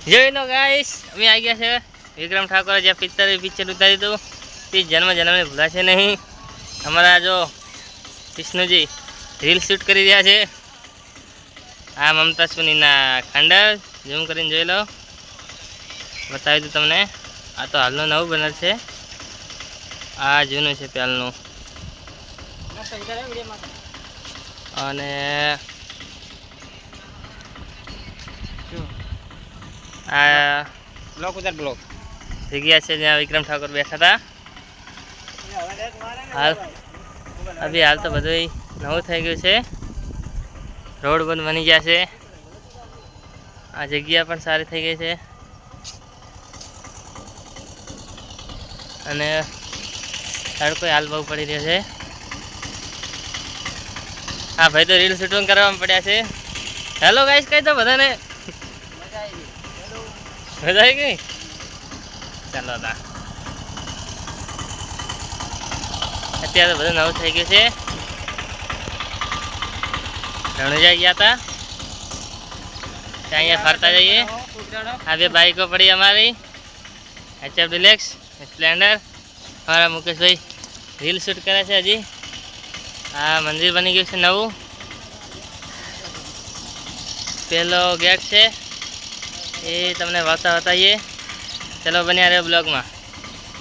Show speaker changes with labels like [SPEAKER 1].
[SPEAKER 1] જોઈ લો ગાઈસ, અમે આવી ગયા છે વિક્રમ ઠાકોર જે પિક્ચર ઉતાર્યું હતું તે જન્મ જન્મને ભૂલાશે નહીં. અમારા જો વિષ્ણુજી રીલ શૂટ કરી રહ્યા છે. આ મમતા સુનીના ખંડર ઝૂમ કરીને જોઈ લો, બતાવી દઉં તમને. આ તો હાલનું નવું બનર છે, આ જૂનું છે પહેલનું. અને આ બ્લોક જગ્યા છે જ્યાં વિક્રમ ઠાકોર બેઠા હતા. હાલ તો બધું નવું થઈ ગયું છે, રોડ પણ બની ગયા છે. આ જગ્યા પણ સારી થઈ ગઈ છે અને તડકો હાલ બહુ પડી રહ્યો છે. હા ભાઈ તો રીલ શૂટિંગ કરવામાં પડ્યા છે. હેલો ગાઈસ કહી દો બધાને. મજા આવી ગઈ. ચાલો તા અત્યારે બધું નવું થઈ ગયું છે. રણુજા ગયા હતા ત્યાં અહીંયા ફરતા જઈએ. આ બે બાઈકો પડી અમારી, HF ડિલેક્સ સ્પ્લેન્ડર. અમારા મુકેશભાઈ રીલ શૂટ કરે છે હજી. આ મંદિર બની ગયું છે નવું, પેલો ગેટ છે એ તમને બતાવીએ. ચલો બન્યા રહ્યો બ્લોગમાં.